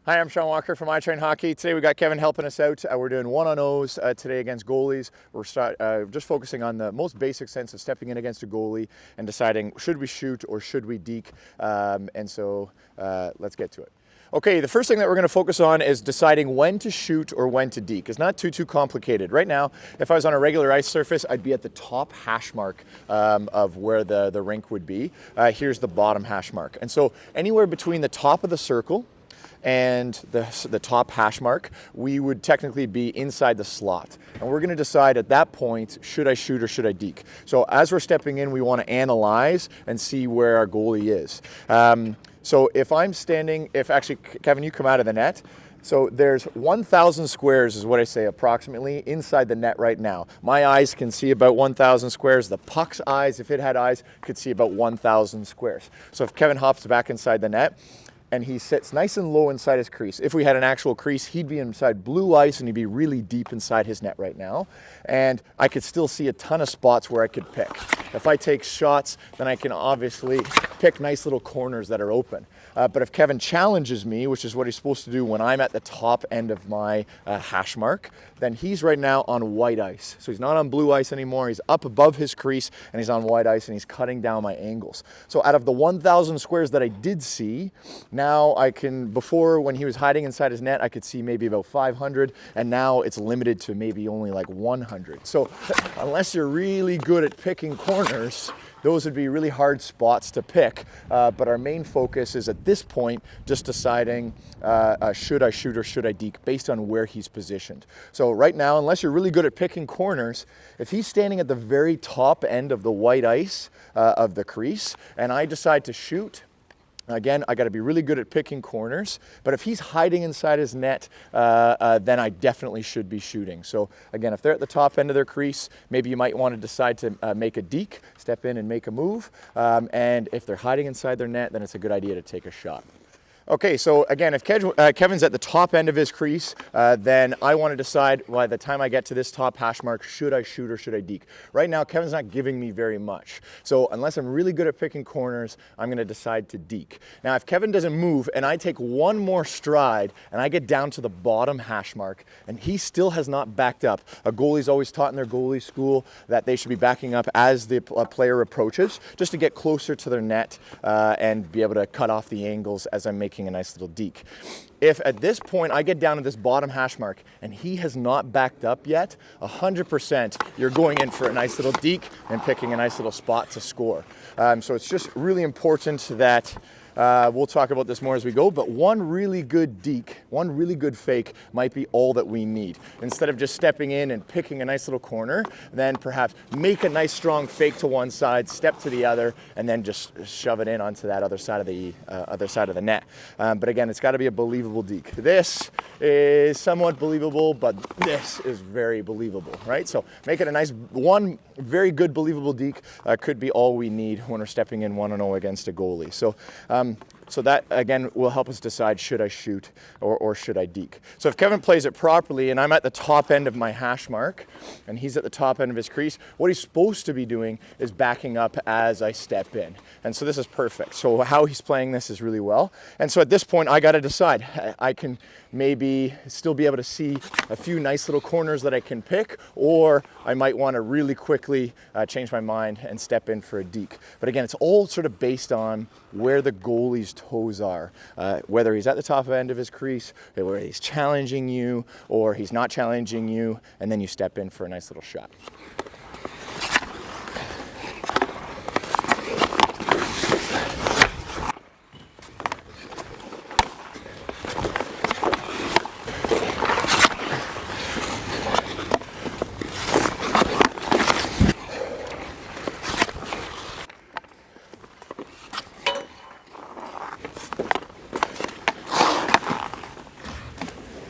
Hi, I'm Sean Walker from iTrain Hockey. Today we got Kevin helping us out. We're doing one-on-O's today against goalies. We're just focusing on the most basic sense of stepping in against a goalie and deciding should we shoot or should we deke. Let's get to it. Okay, the first thing that we're going to focus on is deciding when to shoot or when to deke. It's not too complicated. Right now, if I was on a regular ice surface, I'd be at the top hash mark of where the rink would be. Here's the bottom hash mark. And so anywhere between the top of the circle and the top hash mark, we would technically be inside the slot. And we're going to decide at that point, should I shoot or should I deke? So as we're stepping in, we want to analyze and see where our goalie is. So if I'm standing, actually, Kevin, you come out of the net. So there's 1,000 squares is what I say approximately inside the net right now. My eyes can see about 1,000 squares. The puck's eyes, if it had eyes, could see about 1,000 squares. So if Kevin hops back inside the net, and he sits nice and low inside his crease. If we had an actual crease, he'd be inside blue ice and he'd be really deep inside his net right now. And I could still see a ton of spots where I could pick. If I take shots, then I can obviously pick nice little corners that are open. But if Kevin challenges me, which is what he's supposed to do when I'm at the top end of my hash mark, then he's right now on white ice. So he's not on blue ice anymore. He's up above his crease and he's on white ice and he's cutting down my angles. So out of the 1,000 squares that I did see, now I can, before when he was hiding inside his net, I could see maybe about 500, and now it's limited to maybe only like 100. So unless you're really good at picking corners, those would be really hard spots to pick. But our main focus is at this point just deciding should I shoot or should I deke based on where he's positioned. So right now, unless you're really good at picking corners, if he's standing at the very top end of the white ice of the crease and I decide to shoot, again, I got to be really good at picking corners, but if he's hiding inside his net, then I definitely should be shooting. So again, if they're at the top end of their crease, maybe you might want to decide to make a deke, step in and make a move. And if they're hiding inside their net, then it's a good idea to take a shot. Okay, so again, if Kevin's at the top end of his crease, then I want to decide by the time I get to this top hash mark, should I shoot or should I deke? Right now, Kevin's not giving me very much. So unless I'm really good at picking corners, I'm going to decide to deke. Now, if Kevin doesn't move and I take one more stride and I get down to the bottom hash mark and he still has not backed up, a goalie's always taught in their goalie school that they should be backing up as the player approaches, just to get closer to their net and be able to cut off the angles as I'm making a nice little deke. If at this point I get down to this bottom hash mark and he has not backed up yet, 100% you're going in for a nice little deke and picking a nice little spot to score. So it's just really important that we'll talk about this more as we go, but one really good deke, one really good fake might be all that we need. Instead of just stepping in and picking a nice little corner, then perhaps make a nice strong fake to one side, step to the other, and then just shove it in onto that other side of the net. But again, it's got to be a believable deke. This is somewhat believable, but this is very believable, right? So make it a nice one, very good believable deke could be all we need when we're stepping in 1-0 against a goalie. So that, again, will help us decide should I shoot or should I deke. So if Kevin plays it properly and I'm at the top end of my hash mark and he's at the top end of his crease, what he's supposed to be doing is backing up as I step in. And so this is perfect. So how he's playing this is really well. And so at this point, I got to decide. I can maybe still be able to see a few nice little corners that I can pick, or I might want to really quickly change my mind and step in for a deke. But again, it's all sort of based on where the goalie's toes are, whether he's at the top end of his crease, whether he's challenging you or he's not challenging you, and then you step in for a nice little shot.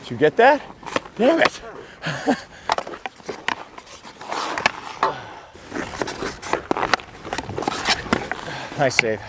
Did you get that? Damn it. Nice save.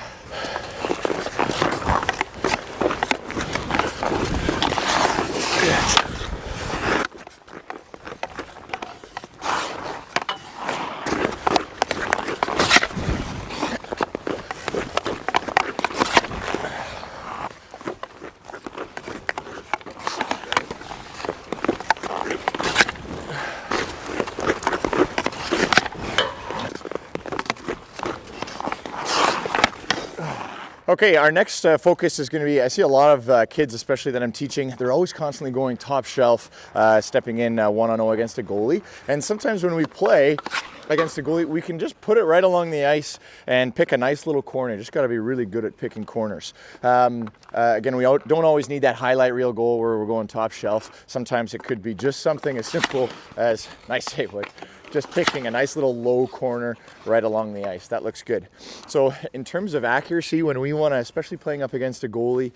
Okay, our next focus is going to be, I see a lot of kids, especially that I'm teaching, they're always constantly going top shelf, stepping in one-on-0 against a goalie. And sometimes when we play against a goalie, we can just put it right along the ice and pick a nice little corner. You just got to be really good at picking corners. Again, we don't always need that highlight reel goal where we're going top shelf. Sometimes it could be just something as simple as, nice save, like, just picking a nice little low corner right along the ice. That looks good. So in terms of accuracy, when we want to, especially playing up against a goalie,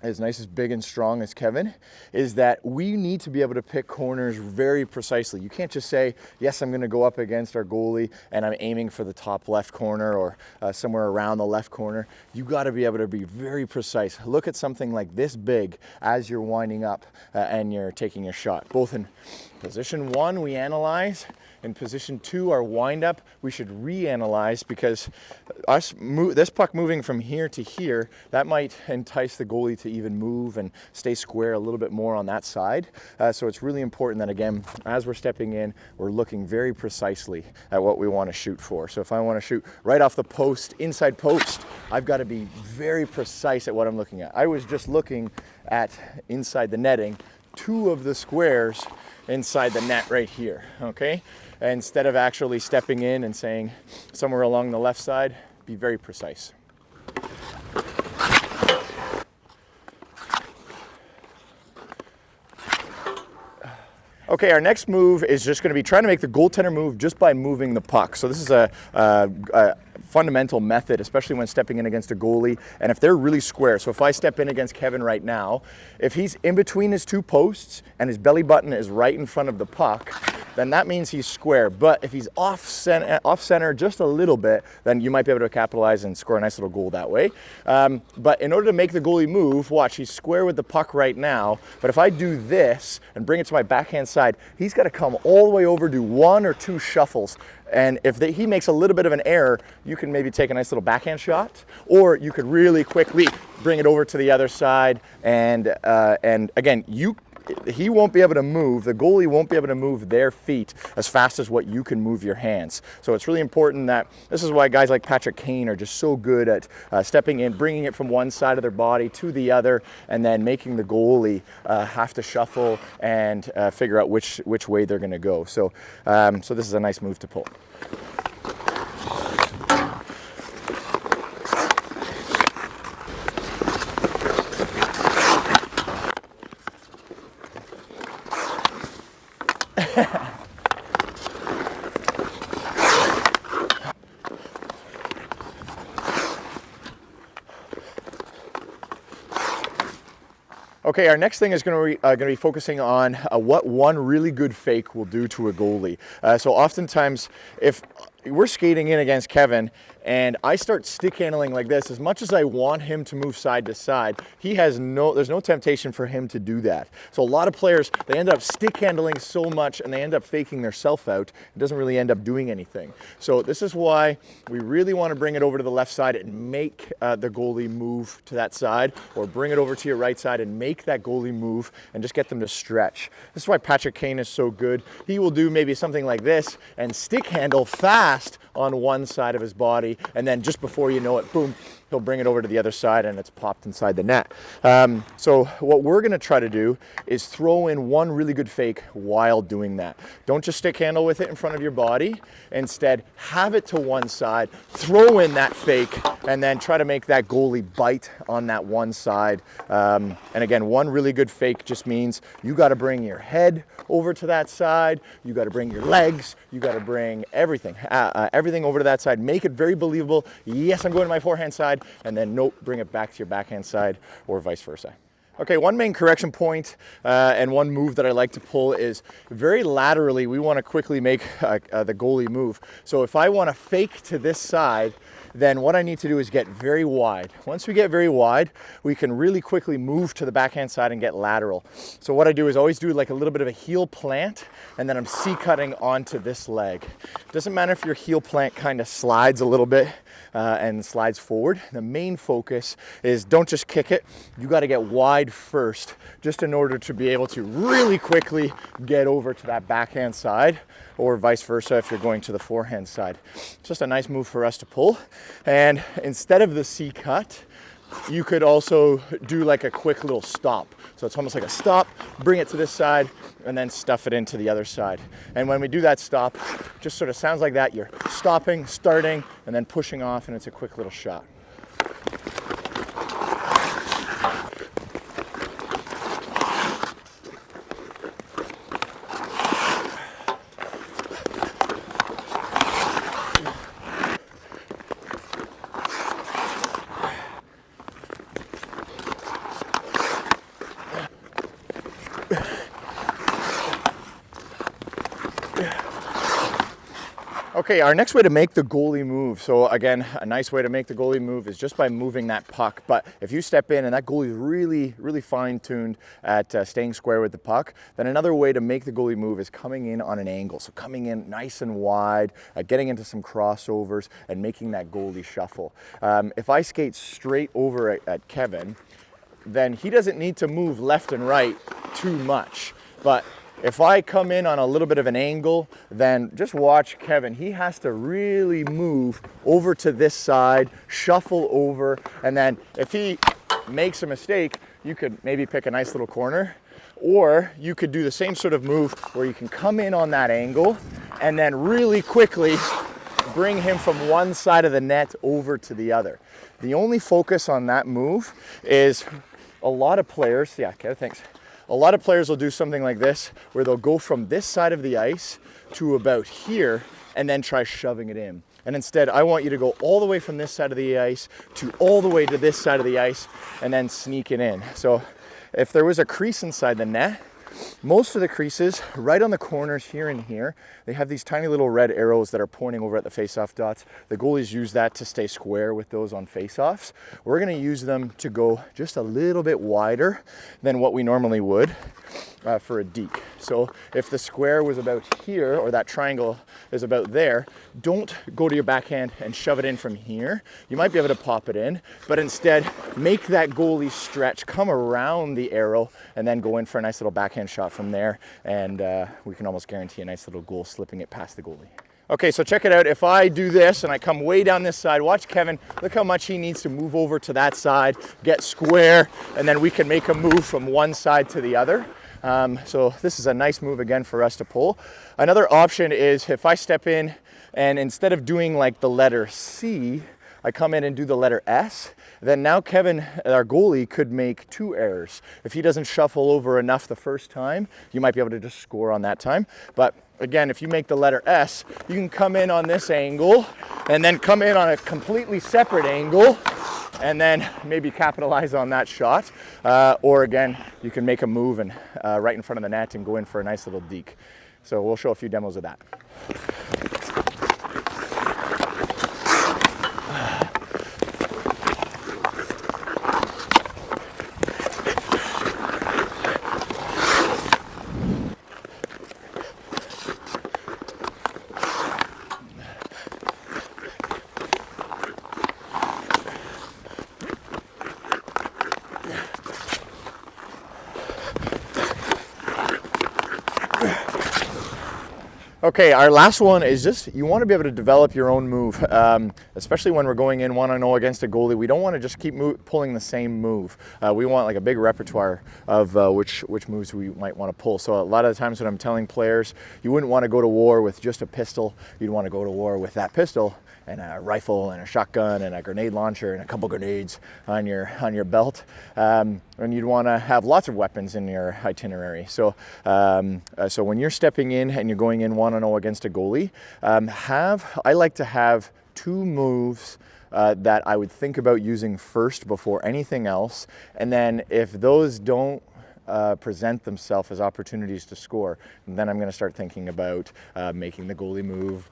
as nice, as big and strong as Kevin, is that we need to be able to pick corners very precisely. You can't just say, yes, I'm going to go up against our goalie and I'm aiming for the top left corner or somewhere around the left corner. You got to be able to be very precise. Look at something like this big as you're winding up and you're taking your shot. Both in position 1, we analyze. In position 2, our wind-up, we should reanalyze, because this puck moving from here to here, that might entice the goalie to even move and stay square a little bit more on that side. So it's really important that, again, as we're stepping in, we're looking very precisely at what we want to shoot for. So if I want to shoot right off the post, inside post, I've got to be very precise at what I'm looking at. I was just looking at inside the netting, 2 of the squares inside the net right here, okay? Instead of actually stepping in and saying somewhere along the left side, be very precise. Okay, our next move is just going to be trying to make the goaltender move just by moving the puck. So this is a fundamental method, especially when stepping in against a goalie, and if they're really square. So if I step in against Kevin right now, if he's in between his 2 posts and his belly button is right in front of the puck, then that means he's square. But if he's off center just a little bit, then you might be able to capitalize and score a nice little goal that way. But in order to make the goalie move, watch, he's square with the puck right now, but if I do this and bring it to my backhand side, he's got to come all the way over, do 1 or 2 shuffles. And if he makes a little bit of an error, you can maybe take a nice little backhand shot, or you could really quickly bring it over to the other side. And again, he won't be able to move, the goalie won't be able to move their feet as fast as what you can move your hands. So it's really important that, this is why guys like Patrick Kane are just so good at stepping in, bringing it from one side of their body to the other, and then making the goalie have to shuffle and figure out which way they're going to go. So this is a nice move to pull. Okay, our next thing is going to be focusing on what one really good fake will do to a goalie. So oftentimes, if we're skating in against Kevin and I start stick handling like this, as much as I want him to move side to side, there's no temptation for him to do that. So a lot of players, they end up stick handling so much and they end up faking their self out. It doesn't really end up doing anything. So this is why we really want to bring it over to the left side and make the goalie move to that side, or bring it over to your right side and make that goalie move and just get them to stretch. This is why Patrick Kane is so good. He will do maybe something like this and stick handle fast on one side of his body, and then just before you know it, boom, he'll bring it over to the other side and it's popped inside the net. So what we're going to try to do is throw in one really good fake while doing that. Don't just stick handle with it in front of your body. Instead, have it to one side, throw in that fake, and then try to make that goalie bite on that one side. And again, one really good fake just means you got to bring your head over to that side, you got to bring your legs, you got to bring everything over to that side. Make it very believable. Yes, I'm going to my forehand side, and then nope, bring it back to your backhand side, or vice versa. Okay, one main correction point and one move that I like to pull is very laterally. We want to quickly make the goalie move. So if I want to fake to this side, then what I need to do is get very wide. Once we get very wide, we can really quickly move to the backhand side and get lateral. So what I do is always do like a little bit of a heel plant, and then I'm C-cutting onto this leg. Doesn't matter if your heel plant kind of slides a little bit and slides forward. The main focus is don't just kick it. You got to get wide first, just in order to be able to really quickly get over to that backhand side, or vice versa if you're going to the forehand side. It's just a nice move for us to pull. And instead of the C cut, you could also do like a quick little stop. So it's almost like a stop, bring it to this side, and then stuff it into the other side. And when we do that stop, just sort of sounds like that. You're stopping, starting, and then pushing off, and it's a quick little shot. Okay, our next way to make the goalie move. So again, a nice way to make the goalie move is just by moving that puck. But if you step in and that goalie is really fine-tuned at staying square with the puck, then another way to make the goalie move is coming in on an angle. So coming in nice and wide, getting into some crossovers and making that goalie shuffle. If I skate straight over at Kevin, then he doesn't need to move left and right too much. But if I come in on a little bit of an angle, then just watch Kevin. He has to really move over to this side, shuffle over, and then if he makes a mistake, you could maybe pick a nice little corner, or you could do the same sort of move where you can come in on that angle and then really quickly bring him from one side of the net over to the other. The only focus on that move is a lot of players, yeah, okay, thanks. A lot of players will do something like this, where they'll go from this side of the ice to about here and then try shoving it in. And instead, I want you to go all the way from this side of the ice to all the way to this side of the ice and then sneak it in. So if there was a crease inside the net, most of the creases right on the corners here and here, they have these tiny little red arrows that are pointing over at the face-off dots. The goalies use that to stay square with those on face-offs. We're going to use them to go just a little bit wider than what we normally would for a deke. So if the square was about here, or that triangle is about there, don't go to your backhand and shove it in from here. You might be able to pop it in, but instead make that goalie stretch, come around the arrow, and then go in for a nice little backhand shot from there, and we can almost guarantee a nice little goal slipping it past the goalie. Okay, so check it out. If I do this and I come way down this side, watch Kevin, look how much he needs to move over to that side, get square, and then we can make a move from one side to the other. So this is a nice move again for us to pull. Another option is if I step in and instead of doing like the letter C, I come in and do the letter S, then now Kevin, our goalie, could make two errors. If he doesn't shuffle over enough the first time, you might be able to just score on that time. But again, if you make the letter S, you can come in on this angle and then come in on a completely separate angle and then maybe capitalize on that shot. Or again, you can make a move and right in front of the net and go in for a nice little deke. So we'll show a few demos of that. Okay, our last one is just, you want to be able to develop your own move, especially when we're going in 1-0 against a goalie. We don't want to just keep pulling the same move. We want like a big repertoire of which moves we might want to pull. So a lot of the times when I'm telling players, you wouldn't want to go to war with just a pistol. You'd want to go to war with that pistol and a rifle and a shotgun and a grenade launcher and a couple grenades on your belt. And you'd want to have lots of weapons in your itinerary. So so when you're stepping in and you're going in 1-0 against a goalie, I like to have two moves that I would think about using first before anything else. And then if those don't present themselves as opportunities to score, and then I'm going to start thinking about making the goalie move,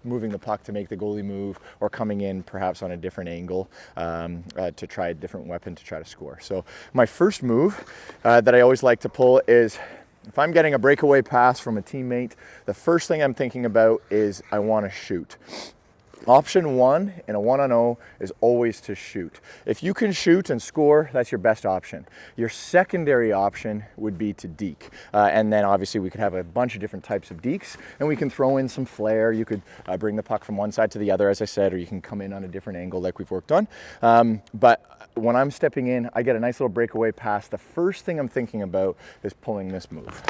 moving the puck to make the goalie move, or coming in perhaps on a different angle to try a different weapon to try to score. So my first move that I always like to pull is, if I'm getting a breakaway pass from a teammate, the first thing I'm thinking about is I want to shoot. Option one in a 1-on-0 is always to shoot. If you can shoot and score, that's your best option. Your secondary option would be to deke. And then obviously we could have a bunch of different types of dekes, and we can throw in some flair. You could bring the puck from one side to the other, as I said, or you can come in on a different angle like we've worked on. But when I'm stepping in, I get a nice little breakaway pass. The first thing I'm thinking about is pulling this move.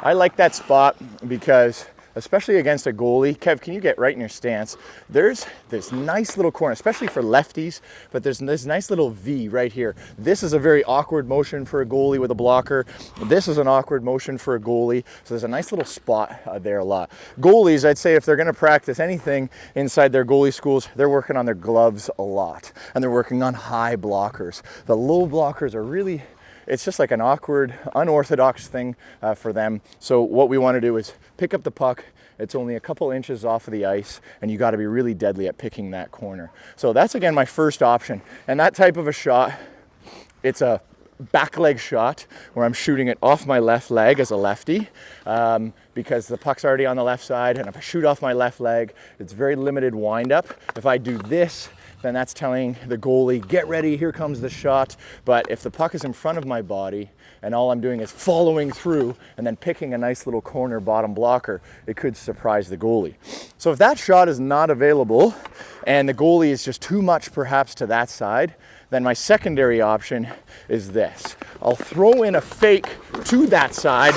I like that spot because, especially against a goalie, Kev, can you get right in your stance? There's this nice little corner, especially for lefties, but there's this nice little V right here. This is a very awkward motion for a goalie with a blocker. This is an awkward motion for a goalie. So there's a nice little spot there a lot. Goalies, I'd say if they're gonna practice anything inside their goalie schools, they're working on their gloves a lot. And they're working on high blockers. The low blockers are really, it's just like an awkward, unorthodox thing for them. So what we want to do is pick up the puck. It's only a couple inches off of the ice, and you got to be really deadly at picking that corner. So that's, again, my first option. And that type of a shot, it's a back leg shot where I'm shooting it off my left leg as a lefty because the puck's already on the left side. And if I shoot off my left leg, it's very limited wind up. If I do this, then that's telling the goalie, get ready, here comes the shot. But if the puck is in front of my body and all I'm doing is following through and then picking a nice little corner bottom blocker, it could surprise the goalie. So if that shot is not available and the goalie is just too much perhaps to that side, then my secondary option is this. I'll throw in a fake to that side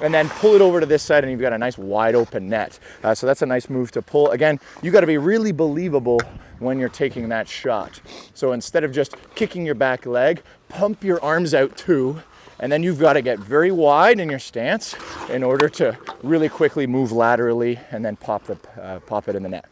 and then pull it over to this side, and you've got a nice wide open net. So that's a nice move to pull. Again, you got to be really believable when you're taking that shot. So instead of just kicking your back leg, pump your arms out too, and then you've got to get very wide in your stance in order to really quickly move laterally and then pop it in the net.